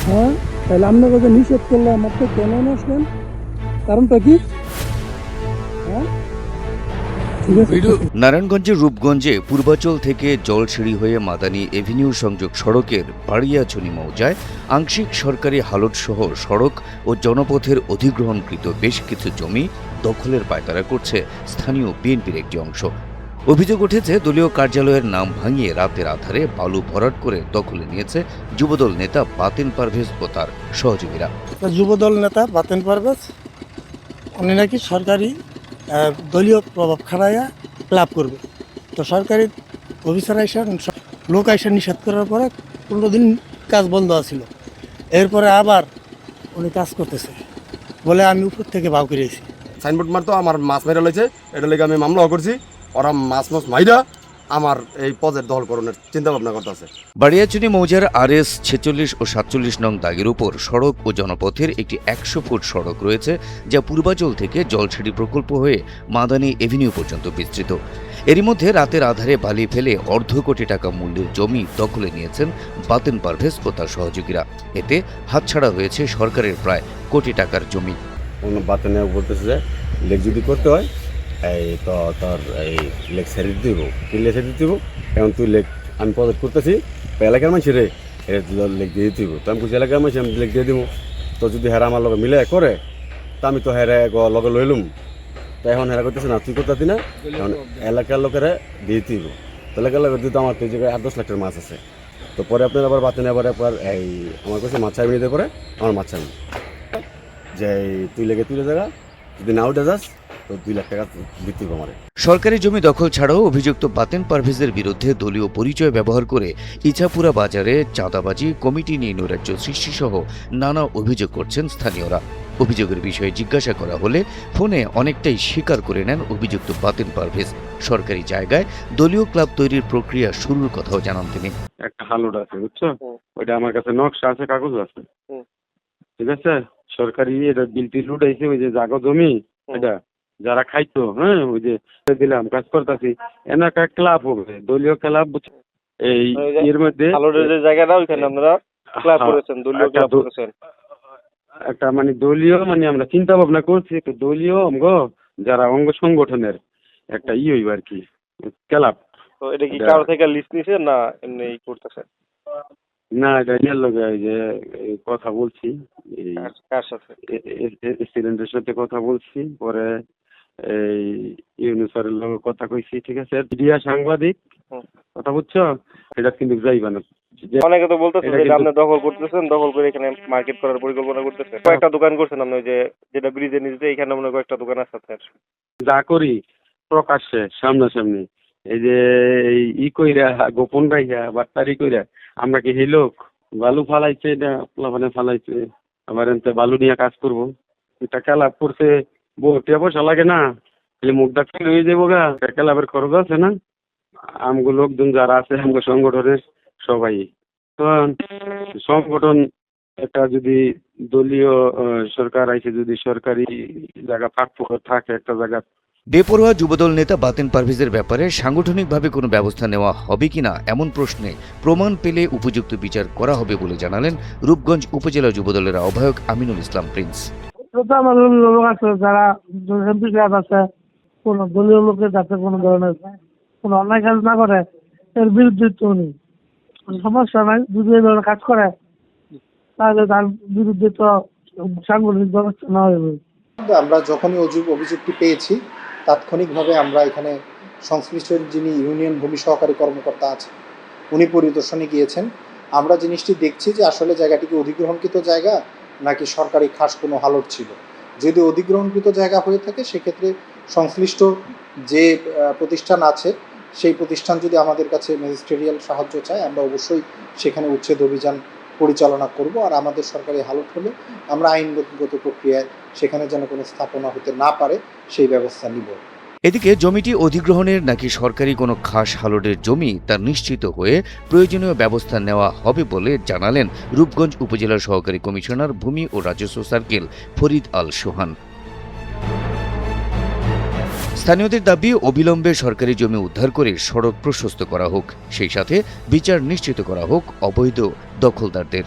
হ্যাঁ, তাহলে আপনার কাছে নিষেধ করলে আমার তো কেন আসলেন? কারণটা কি? হ্যাঁ, ঠিক আছে। নারায়ণগঞ্জের রূপগঞ্জে পূর্বাচল থেকে জলসিঁড়ি হয়ে মাদানী এভিনিউ সংযোগ সড়কের বাড়িয়াছড়ি মৌজায় আংশিক সরকারি হালতসহ সড়ক ও জনপথের অধিগ্রহণকৃত বেশ কিছু জমি দখলের পায়তারা করছে স্থানীয় বিএনপির একটি অংশ। অভিযোগ উঠেছে দলীয় কার্যালয়ের নাম ভাঙিয়ে রাতের আধারে বালু ভরাট করে দখলে নিয়েছে যুবদল নেতা বাতেন পারভেজ ও তার সহযোগীরা। যুবদল নেতা বাতেন পারভেজ উনি নাকি সরকারি দলীয় প্রভাব খাটাইয়া ক্লাব করবে। তো সরকারি অফিসার আইসা লোক আইসা নিষেধ করার পরে 15 দিন কাজ বন্ধ আছিল। এরপরে আবার উনি কাজ করতেছে বলে আমি উপর থেকে ভাও করেছি। সাইনবোর্ড মারতো আমার মাছ মেরা লইছে, এটা লেগে আমি মামলা করছি। ওরা মাছ মাইরা আমার এই পদের দখল করণের চিন্তা ভাবনা করতেছে। বাড়িয়াচুনি মৌজার RS 46 ও 47 নং দাগের উপর সড়ক ও জনপথের একটি 100 ফুট সড়ক রয়েছে, যা পূর্বাচল থেকে জলসিঁড়ি প্রকল্প হয়ে মাদানী এভিনিউ পর্যন্ত বিস্তৃত। এরই মধ্যে রাতের আধারে বালি ফেলে $1.5 কোটি টাকা মূল্যের জমি দখলে নিয়েছেন বাতেন পারভেজ ও তার সহযোগীরা। এতে হাতছাড়া হয়েছে সরকারের প্রায় কোটি টাকার জমি। বাতেনে বলতেছে যে লেক যদি করতে হয় এই তো তোর এই লেক ছেড়ে দিতে দিব, কিনলে ছেড়ে দিতে দিব। এখন তুই লেক আমি পদত করতেছি এলাকার মানুষ রে লেক দিয়ে দিতে দিব। তো আমি কিছু এলাকার মানুষ আমি লেক দিয়ে দিব। তো যদি হেরা আমার লগে মিলে করে তা আমি তো হেরা লগে লইলুম। তো এখন হেরা করতেছে না, তুই করতে না, এখন এলাকার লোকেরা দিয়ে দিতে দিব। তো এলাকার লোকের দিতে আমার তো এই জায়গায় 8-10 লাখ টাকার মাছ আছে। তো পরে আপনার আবার বাতেনে আবার এই আমার কাছে মাছ চাইবি নিতে পরে আমার মাছ চাইবি যে তুই লেগে তুলে জায়গা যদি না উঠে যাস তো 2 লাখ টাকা দিতে হবে আমার। সরকারি জমি দখল ছাড়াও অভিযুক্ত বাতেন পারভেজের বিরুদ্ধে দলীয় পরিচয় ব্যবহার করে ইছাপুরা বাজারে চাঁদাবাজি, কমিটি নিয়ে নৈরাজ্য সৃষ্টিসহ নানা অভিযোগ করছেন স্থানীয়রা। অভিযোগের বিষয়ে জিজ্ঞাসা করা হলে ফোনে অনেকটাই স্বীকার করে নেন অভিযুক্ত বাতেন পারভেজ। সরকারি জায়গায় দলীয় ক্লাব তৈরির প্রক্রিয়া শুরুর কথাও জানান তিনি। একটা হালুড আছে বুঝছো, ওইটা আমার কাছে নকশা আছে, কাগজ আছে, ঠিক আছে। সরকারি এটা বিলটি লুটাইছে ওই যে জাগো জমি, এটা যারা খাইতো, হ্যাঁ ওই যে দিলাম কাজ করতেছি। এনাকা ক্লাব হবে, দলীয় ক্লাব, এই এর মধ্যে জায়গাটা ওইখানে আপনারা ক্লাব করেছেন, দলীয় ক্লাব করেছেন। একটা মানে দলীয় মানে আমরা চিন্তা ভাবনা করছি একটা দলীয় যারা অঙ্গ সংগঠনের একটা হইব আর কি, ক্লাব। তো এটা কি কারো থেকে লিস্ট নিছেন না এমনি করতেছেন? না, এটা ইয়ের লগে ওই যে কথা বলছি, কার সাথে? স্টুডেন্টের সাথে কথা বলছি, পরে এই ইউনুসারের লগে কথা কইছি, ঠিক আছে। মিডিয়া সাংবাদিক কথা বুঝছো, এটা কিন্তু যাইবা না। অনেকে তো বলতেছে যে আপনি দখল করতেছেন, দখল করে এখানে মার্কেট করার পরিকল্পনা করতেছেন। কয়েকটা দোকান করছেন আপনি, ওই যে যেটা ব্রিজের নিচে, এখানে মনে হয় কয়েকটা দোকান আছে আপনার। যা করি প্রকাশ্যে সামনাসামনি, এই যে ই কইরা গোপন রাইয়া বাট্টারি কইরা, আমরা কি এই লোক বালু ফালাইছে, এটা প্লাবনে ফালাইছে, আবার এনতে বালু নিয়ে কাজ করব, এটা ক্লাব করছে, টিয়া পয়সা লাগে না, মুখ ডাক্তার হয়ে যাবো গা, ক্লাবের খরচ আছে না। আমগো লোকজন যারা আছে আমগো সংগঠনের সবাই, তো সংগঠন একটা যদি দলীয় সরকার আইসে, যদি সরকারি জায়গা ফাঁক ফোকর থাকে একটা জায়গা। বেপরোয়া যুবদল নেতা বাতেন পারভেজের ব্যাপারে সাংগঠনিকভাবে কোনো ব্যবস্থা নেওয়া হবে কিনা এমন প্রশ্নে প্রমাণ পেলে উপযুক্ত বিচার করা হবে বলে জানালেন রূপগঞ্জ উপজেলা যুবদলের আহ্বায়ক আমিনুল ইসলাম প্রিন্স। আমার লোক আছে যারা আছে, কোন দলীয় লোকের যাতে কোনো ধরনের কোনো অন্যায় কাজ না করে এর বিরুদ্ধে তো নেই, সমস্যা নাই। যদি এই ধরনের কাজ করে তাহলে তার বিরুদ্ধে তো সাংগঠনিক ব্যবস্থা নেওয়া হবে। আমরা যখনই অভিযোগটি পেয়েছি তাৎক্ষণিকভাবে আমরা এখানে সংশ্লিষ্ট যিনি ইউনিয়ন ভূমি সহকারী কর্মকর্তা আছেন উনি পরিদর্শনে গিয়েছেন। আমরা জিনিসটি দেখছি যে আসলে জায়গাটি কি অধিগ্রহণকৃত জায়গা নাকি সরকারি খাস কোনো হালট ছিল। যদি অধিগ্রহণকৃত জায়গা হয়ে থাকে সেক্ষেত্রে সংশ্লিষ্ট যে প্রতিষ্ঠান আছে সেই প্রতিষ্ঠান যদি আমাদের কাছে ম্যাজিস্ট্রেরিয়াল সাহায্য চায় আমরা অবশ্যই সেখানে উচ্ছেদ অভিযান পরিচালনা করব। আর আমাদের সরকারি হালট হলে আমরা আইনগত প্রক্রিয়ায় সেখানে যেন কোনো স্থাপনা হতে না পারে সেই ব্যবস্থা নিব। এদিকে জমিটি অধিগ্রহণের নাকি সরকারি কোনো খাস হালটের জমি তা নিশ্চিত হয়ে প্রয়োজনীয় ব্যবস্থা নেওয়া হবে বলে জানালেন রূপগঞ্জ উপজেলার সহকারী কমিশনার ভূমি ও রাজস্ব সার্কেল ফরিদ আল সোহান। স্থানীয়দের দাবি অবিলম্বে সরকারি জমি উদ্ধার করে সড়ক প্রশস্ত করা হোক, সেই সাথে বিচার নিশ্চিত করা হোক অবৈধ দখলদারদের।